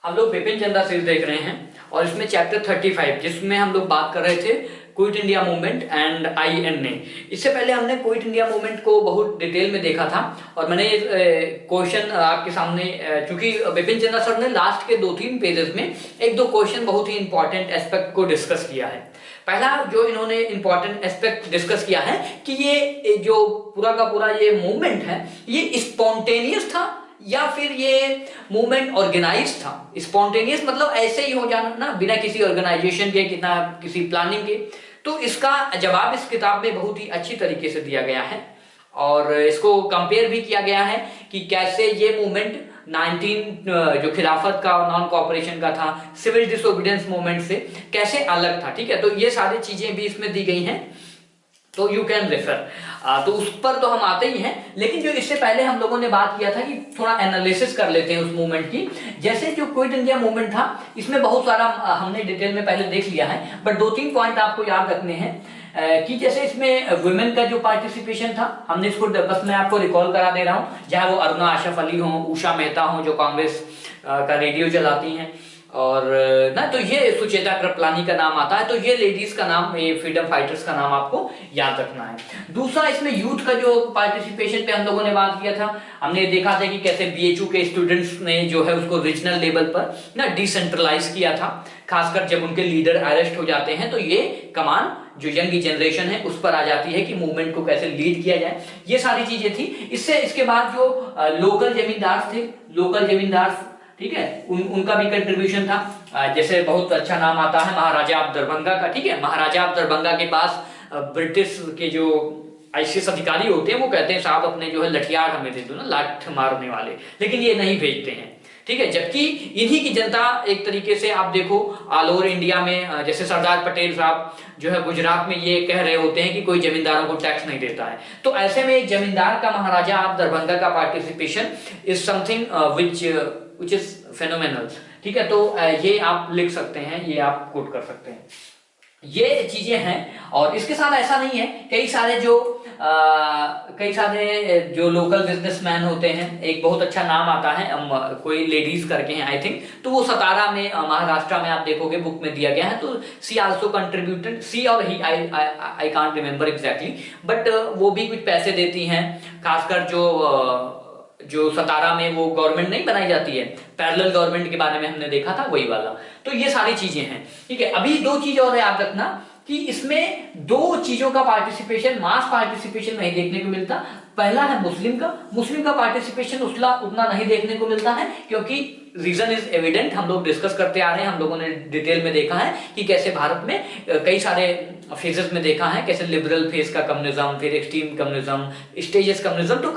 हम लोग बिपिन चंद्रा सीरीज देख रहे हैं और इसमें चैप्टर 35 जिसमें हम लोग बात कर रहे थे quit India movement and INA। इससे पहले हमने क्विट इंडिया मूवमेंट को बहुत डिटेल में देखा था और मैंने क्वेश्चन आपके सामने चूंकि बिपिन चंद्रा सर ने लास्ट के 2-3 पेजेस में एक दो क्वेश्चन बहुत ही इंपॉर्टेंट एस्पेक्ट को डिस्कस किया है। पहला जो इन्होंने इंपॉर्टेंट एस्पेक्ट डिस्कस किया है कि ये जो पूरा का पूरा ये मूवमेंट है ये स्पॉन्टेनियस था या फिर ये मूवमेंट ऑर्गेनाइज था। स्पॉन्टेनियस मतलब ऐसे ही हो जाना ना, बिना किसी ऑर्गेनाइजेशन के, कितना किसी प्लानिंग के। तो इसका जवाब इस किताब में बहुत ही अच्छी तरीके से दिया गया है और इसको कंपेयर भी किया गया है कि कैसे ये मूवमेंट 19 जो खिलाफत का और नॉन कॉपरेशन का था, सिविल डिसोबीडियंस मूवमेंट से कैसे अलग था। ठीक है, तो ये सारी चीजें भी इसमें दी गई हैं, तो यू कैन रेफर। तो उस पर तो हम आते ही हैं, लेकिन जो इससे पहले हम लोगों ने बात किया था कि थोड़ा एनालिसिस कर लेते हैं उस मूवमेंट की। जैसे जो क्विट इंडिया मूवमेंट था इसमें बहुत सारा हमने डिटेल में पहले देख लिया है, बट 2-3 पॉइंट आपको याद रखने हैं कि जैसे इसमें वुमेन का जो पार्टिसिपेशन था, हमने इसको बस मैं आपको रिकॉल करा दे रहा हूं, चाहे वो अरुणा आशफ अली हो, उषा मेहता हो जो कांग्रेस का रेडियो चलाती हैं, और ना तो ये सुचेता कृपलानी का नाम आता है। तो ये लेडीज का नाम, ये फ्रीडम फाइटर्स का नाम आपको याद रखना है। दूसरा इसमें यूथ का जो पार्टिसिपेशन पे हम लोगों ने बात किया था, हमने देखा था कि कैसे BHU के स्टूडेंट्स ने जो है उसको रीजनल लेवल पर ना डिसेंट्रलाइज किया था, खासकर जब उनके लीडर अरेस्ट हो जाते हैं तो ये कमान जो यंग जनरेशन है उस पर आ जाती है कि मूवमेंट को कैसे लीड किया जाए। ये सारी चीजें थी। इसके बाद जो लोकल जमींदार थे, लोकल जमींदार, ठीक है, उनका भी कंट्रीब्यूशन था। जैसे बहुत अच्छा नाम आता है महाराजा ऑफ दरभंगा का। ठीक है, महाराजा ऑफ दरभंगा के पास ब्रिटिश के जो ICS अधिकारी होते हैं वो कहते हैं साहब अपने जो है लठियार हमें दे दो ना, लाठ मारने वाले, लेकिन ये नहीं भेजते हैं। ठीक है, जबकि इन्हीं की जनता एक तरीके से आप देखो ऑल ओवर इंडिया में, जैसे सरदार पटेल साहब जो है गुजरात में ये कह रहे होते हैं कि कोई जमींदारों को टैक्स नहीं देता है, तो ऐसे में एक जमींदार का महाराजा ऑफ दरभंगा का participation is something which is phenomenal। ठीक है, तो ये आप लिख सकते हैं, ये आप कोट कर सकते हैं, ये चीजें हैं। और इसके साथ ऐसा नहीं है, कई सारे जो लोकल बिजनेसमैन होते हैं, एक बहुत अच्छा नाम आता है, कोई लेडीज करके हैं आई थिंक, तो वो सतारा में महाराष्ट्र में आप देखोगे बुक में दिया गया है। तो सी आल्सो कंट्रीब्यूटेड, सी और ही, I can't remember exactly, but वो भी कुछ पैसे देती हैं, खासकर जो सतारा में वो गवर्नमेंट नहीं बनाई जाती है, पैरेलल गवर्नमेंट के बारे में हमने देखा था, वही वाला। तो ये सारी चीजें हैं। ठीक है, अभी 2 चीज और याद रखना कि इसमें 2 चीजों का पार्टिसिपेशन, मास पार्टिसिपेशन नहीं देखने को मिलता। पहला है मुस्लिम का पार्टिसिपेशन उतना नहीं देखने को मिलता है, क्योंकि रीजन इज एविडेंट, हम लोग डिस्कस करते आ रहे हैं, हम लोगों ने डिटेल में देखा है कि कैसे भारत में कई सारे फेजेस में देखा है, कैसे लिबरल फेज का कम्युनिज्म, फिर एक्सट्रीम कम्युनिज्म, स्टेजेस कम्युनिज्म, तो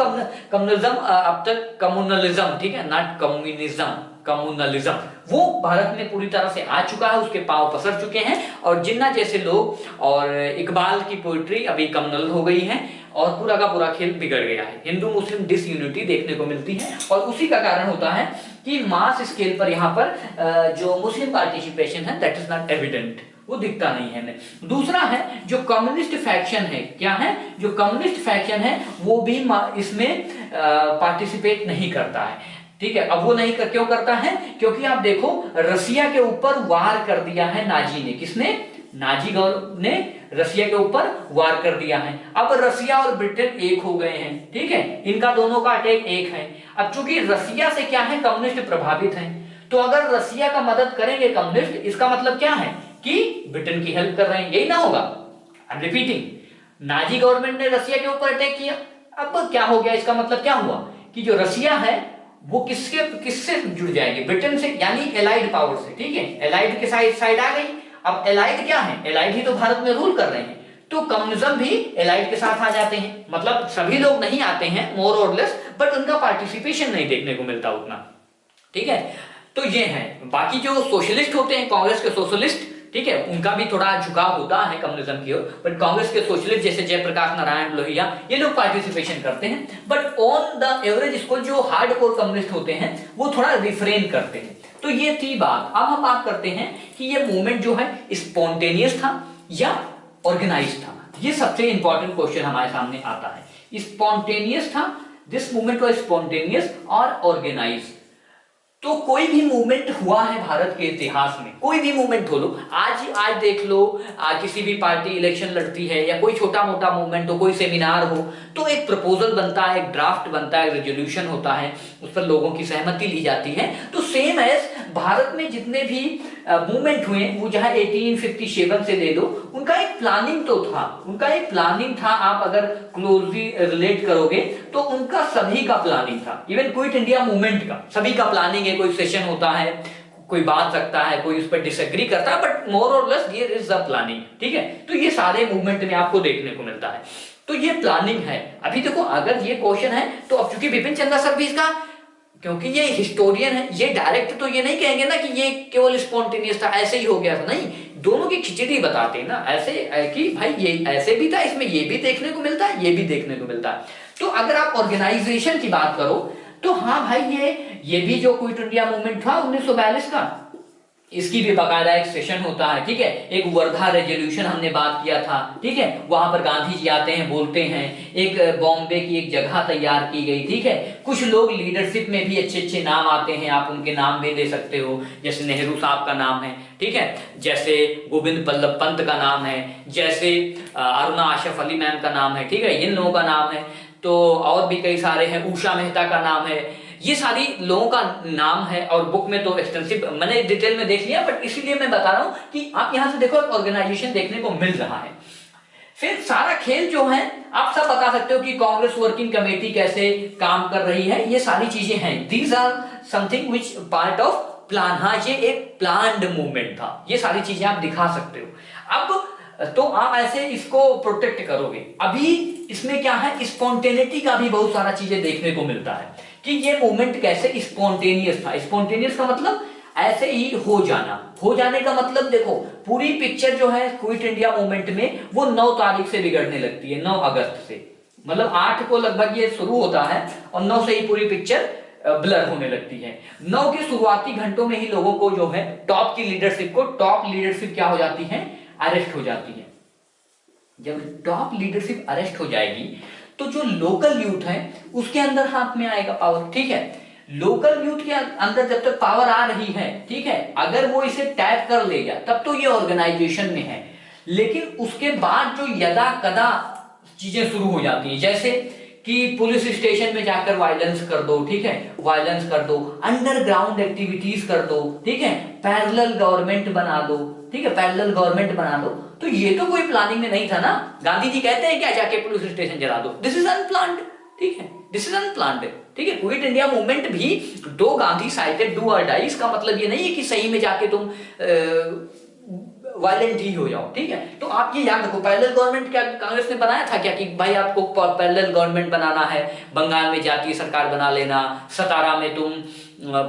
कम्युनिज्म अब तक कम्युनलिज्म, ठीक है, नॉट कम्युनिज्म, कम्युनलिज्म, वो भारत में पूरी तरह से आ चुका है, उसके पांव पसर चुके हैं, और जिन्ना जैसे लोग और इकबाल की पोइट्री अभी कम्युनल हो गई है और पूरा का पूरा खेल बिगड़ गया है। हिंदू मुस्लिम डिसयूनिटी देखने को मिलती है, और उसी का कारण होता है कि मास स्केल पर यहाँ पर जो मुस्लिम पार्टिसिपेशन है दैट इज नॉट एविडेंट, वो दिखता नहीं है हमें। दूसरा है जो कम्युनिस्ट फैक्शन है, क्या है, जो कम्युनिस्ट फैक्शन है वो भी इसमें पार्टिसिपेट नहीं करता है। ठीक है, अब वो नहीं क्यों करता है, क्योंकि आप देखो रसिया के ऊपर वार कर दिया है नाजी ने, किसने, नाजी गवर्नमेंट ने रसिया के ऊपर वार कर दिया है। अब रसिया और ब्रिटेन एक हो गए हैं, ठीक है, इनका दोनों का अटैक एक है। अब चूंकि रसिया से क्या है, कम्युनिस्ट प्रभावित है, तो अगर रसिया का मदद करेंगे कम्युनिस्ट, इसका मतलब क्या है कि ब्रिटेन की हेल्प कर रहे हैं, यही ना होगा। I am repeating, Nazi government ने रसिया के ऊपर अटैक किया, अब क्या हो गया, इसका मतलब क्या हुआ कि जो रसिया है वो किससे जुड़ जाएगी, ब्रिटेन से, यानी एलाइड पावर से। ठीक है, एलाइड के साइड आ गई। अब एलाइड क्या है, एलाइड ही तो भारत में रूल कर रहे हैं, तो कम्युनिज्म भी एलाइड के साथ आ जाते हैं। मतलब सभी लोग नहीं आते हैं मोर और लेस, बट उनका पार्टिसिपेशन नहीं देखने को मिलता उतना। ठीक है, तो ये है। बाकी जो सोशलिस्ट होते हैं, कांग्रेस के सोशलिस्ट, ठीक है, उनका भी थोड़ा झुकाव होता है कम्युनिज्म की ओर, बट कांग्रेस के सोशलिस्ट जैसे जयप्रकाश नारायण लोहिया, ये लोग पार्टिसिपेशन करते हैं, बट ऑन द एवरेज इसको जो हार्डकोर कम्युनिस्ट होते हैं वो थोड़ा रिफ्रेन करते हैं। तो ये थी बात। अब हम बात करते हैं कि ये मूवमेंट जो है स्पॉन्टेनियस था या ऑर्गेनाइज था। ये सबसे इंपॉर्टेंट क्वेश्चन हमारे सामने आता है। स्पॉन्टेनियस था, दिस मूवमेंट वाज स्पॉन्टेनियस और ऑर्गेनाइज। तो कोई भी मूवमेंट हुआ है भारत के इतिहास में, कोई भी मूवमेंट हो लो, आज देख लो, किसी भी पार्टी इलेक्शन लड़ती है या कोई छोटा मोटा मूवमेंट हो, कोई सेमिनार हो, तो एक प्रपोजल बनता है, एक ड्राफ्ट बनता है, रेजोल्यूशन होता है, उस पर लोगों की सहमति ली जाती है। तो सेम एज भारत में जितने भी मूवमेंट हुए, वो जहां 1857 से ले लो, उनका एक प्लानिंग तो था, उनका एक प्लानिंग था। आप अगर क्लोजली रिलेट करोगे तो उनका सभी का प्लानिंग था, इवन क्विट इंडिया मूवमेंट का सभी का प्लानिंग है। कोई सेशन होता है, कोई बात रखता है, कोई उस पर डिसएग्री करता है, बट मोर और less here is the planning, ठीक है। तो ये सारे मूवमेंट में आपको देखने को मिलता है, तो ये प्लानिंग है। अभी देखो, अगर ये क्वेश्चन है तो अब चूंकि बिपिन चंद्र सर भी इसका, क्योंकि ये हिस्टोरियन है, ये डायरेक्ट तो ये नहीं कहेंगे ना कि ये केवल स्पॉन्टेनियस था, ऐसे ही हो गया था, नहीं, दोनों की खिचड़ी बताते हैं ना, ऐसे कि भाई ये ऐसे भी था, इसमें ये भी देखने को मिलता है, ये भी देखने को मिलता है। तो अगर आप ऑर्गेनाइजेशन की बात करो तो हाँ भाई, ये भी जो क्विट इंडिया मूवमेंट था 1942 का, इसकी भी बाकायदा एक सेशन होता है, ठीक है। एक वर्धा रेजोल्यूशन हमने बात किया था, ठीक है, वहां पर गांधी जी आते हैं, बोलते हैं। एक बॉम्बे की एक जगह तैयार की गई, ठीक है। कुछ लोग लीडरशिप में भी अच्छे अच्छे नाम आते हैं, आप उनके नाम भी ले सकते हो, जैसे नेहरू साहब का नाम है, ठीक है, जैसे गोविंद बल्लभ पंत का नाम है, जैसे अरुणा आशफ अली मैम का नाम है, ठीक है, इन लोगों का नाम है। तो और भी कई सारे हैं, उषा मेहता का नाम है, ये सारी लोगों का नाम है। और बुक में तो एक्सटेंसिव मैंने डिटेल में देख लिया, बट इसीलिए मैं बता रहा हूं कि आप यहां से देखो, ऑर्गेनाइजेशन देखने को मिल रहा है। फिर सारा खेल जो है, आप सब बता सकते हो कि कांग्रेस वर्किंग कमेटी कैसे काम कर रही है, ये सारी चीजें हैं। These are something which part of plan. हाँ, ये एक प्लान्ड मूवमेंट था, ये सारी चीजें आप दिखा सकते हो। अब तो आप ऐसे इसको प्रोटेक्ट करोगे। अभी इसमें क्या है, स्पॉन्टेनिटी का भी बहुत सारा चीजें देखने को मिलता है कि ये मूवमेंट कैसे स्पॉन्टेनियस था। स्पॉन्टेनियस का मतलब ऐसे ही हो जाना, हो जाने का मतलब देखो, पूरी पिक्चर जो है क्विट इंडिया मूवमेंट में वो 9 तारीख से बिगड़ने लगती है, 9 अगस्त से, मतलब 8 को लगभग ये शुरू होता है और 9 से ही पूरी पिक्चर ब्लर होने लगती है। 9 के शुरुआती घंटों में ही लोगों को जो है, टॉप लीडरशिप क्या हो जाती है, अरेस्ट हो जाती है। जब टॉप लीडरशिप अरेस्ट हो जाएगी तो जो लोकल यूथ है उसके अंदर हाथ में आएगा पावर, ठीक है। लोकल यूथ के अंदर जब तक पावर आ रही है, ठीक है, अगर वो इसे टैप कर लेगा तब तो ये ऑर्गेनाइजेशन में है। लेकिन उसके बाद जो यदा कदा चीजें शुरू हो जाती हैं, जैसे कि पुलिस स्टेशन में जाकर वायलेंस कर दो, ठीक है, वायलेंस कर दो, अंडरग्राउंड एक्टिविटीज कर दो, ठीक है, पैरेलल गवर्नमेंट बना दो, ठीक है, पैरेलल गवर्नमेंट बना दो। तो ये तो कोई प्लानिंग में नहीं था ना। गांधी जी कहते हैं क्या, जाके पुलिस स्टेशन जला दो, दिस इज अनप्लान्ड, ठीक है, दिस इज अनप्लान्ड, ठीक है। क्विट इंडिया मूवमेंट भी दो गांधी साइटेड डू और डाई, इसका मतलब ये नहीं है कि सही में जाके तुम वायलेंट ही हो जाओ, ठीक है। तो आप ये याद रखो, पैरेलल गवर्नमेंट क्या कांग्रेस ने बनाया था क्या कि भाई आपको पैरेलल गवर्नमेंट बनाना है, बंगाल में जातीय सरकार बना लेना, सतारा में तुम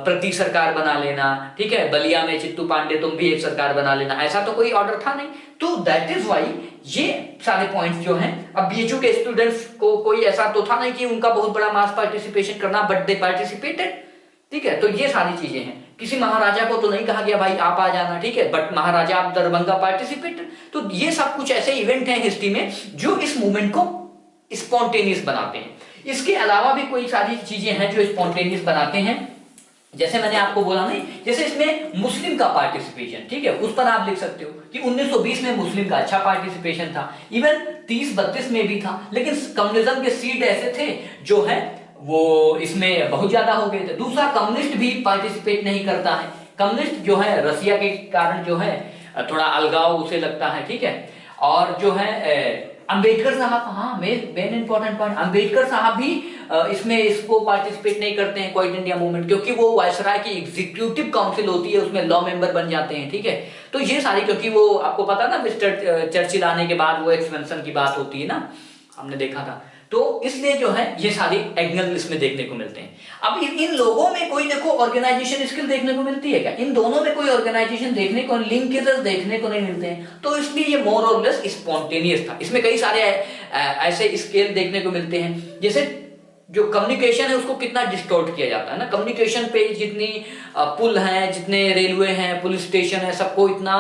प्रति सरकार बना लेना, ठीक है, बलिया में चित्तू पांडे तुम भी एक सरकार बना लेना, ऐसा तो कोई ऑर्डर था नहीं। तो दैट इज वाई ये सारे पॉइंट्स जो हैं, अब बीएचयू के स्टूडेंट्स को कोई ऐसा तो था नहीं कि उनका बहुत बड़ा मास पार्टिसिपेशन करना, बट दे पार्टिसिपेटेड, ठीक है। तो ये सारी चीजें हैं। किसी महाराजा को तो नहीं कहा गया भाई आप आ जाना, ठीक है, बट महाराजा आप दरभंगा पार्टिसिपेटेड। तो ये सब कुछ ऐसे इवेंट हैं हिस्ट्री में जो इस मूवमेंट को स्पॉन्टेनियस बनाते हैं। इसके अलावा भी कोई सारी चीजें हैं जो स्पॉन्टेनियस बनाते हैं, जैसे मैंने आपको बोला नहीं, जैसे इसमें मुस्लिम का पार्टिसिपेशन, ठीक है, उस पर आप लिख सकते हो कि 1920 में मुस्लिम का अच्छा पार्टिसिपेशन था, इवन 30-32 में भी था, लेकिन कम्युनिज्म के सीड ऐसे थे जो है वो इसमें बहुत ज्यादा हो गए थे। दूसरा, कम्युनिस्ट भी पार्टिसिपेट नहीं करता है। कम्युनिस्ट जो है रसिया के कारण जो है थोड़ा अलगाव उसे लगता है, ठीक है। और जो है अंबेडकर साहब, हाँ मेन इंपॉर्टेंट पॉइंट, अंबेडकर साहब भी इसमें इसको पार्टिसिपेट नहीं करते हैं क्विट इंडिया मूवमेंट, क्योंकि वो वायसराय की एग्जीक्यूटिव काउंसिल होती है, उसमें लॉ मेंबर बन जाते हैं, ठीक है। तो ये सारी, क्योंकि वो आपको पता ना मिस्टर चर्चिल आने के बाद वो एक्सपेंशन की बात होती है ना, हमने देखा था, तो इसलिए जो है ये सारे एंगल इसमें देखने को मिलते हैं। अब इन लोगों में कोई देखो ऑर्गेनाइजेशन स्किल देखने को मिलती है क्या, इन दोनों में कोई ऑर्गेनाइजेशन देखने को, लिंकेजेस देखने को नहीं मिलते हैं, तो इसलिए ये मोर और लेस स्पॉन्टेनियस था। इसमें कई सारे ऐसे स्केल देखने को मिलते हैं, जैसे जो कम्युनिकेशन है उसको कितना डिस्टॉर्ट किया जाता है ना, कम्युनिकेशन पे जितनी पुल हैं, जितने रेलवे हैं, पुलिस स्टेशन है, सबको इतना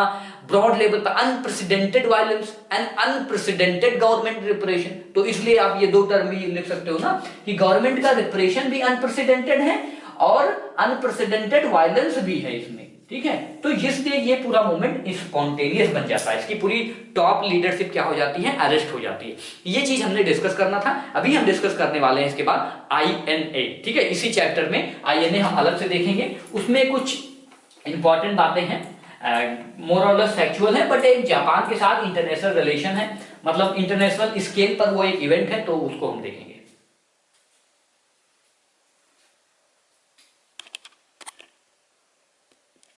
ब्रॉड लेवल पर unprecedented violence and unprecedented government repression. तो इसलिए आप ये दो टर्म भी लिख सकते हो ना कि गवर्नमेंट का रिप्रेशन भी अनप्रेसिडेंटेड है और अनप्रेसिडेंटेड वायलेंस भी है इसमें, ठीक है। तो इसलिए ये पूरा मूवमेंट स्पॉन्टेनियस बन जाता है, इसकी पूरी टॉप लीडरशिप क्या हो जाती है, अरेस्ट हो जाती है। ये चीज हमने डिस्कस करना था। अभी हम डिस्कस करने वाले हैं इसके बाद INA, ठीक है। इसी चैप्टर में INA हम अलग से देखेंगे, उसमें कुछ इंपॉर्टेंट बातें हैं, मोर और लेस फैक्चुअल है, बट एक जापान के साथ इंटरनेशनल रिलेशन है, मतलब इंटरनेशनल स्केल पर वो एक इवेंट है, तो उसको हम देखेंगे।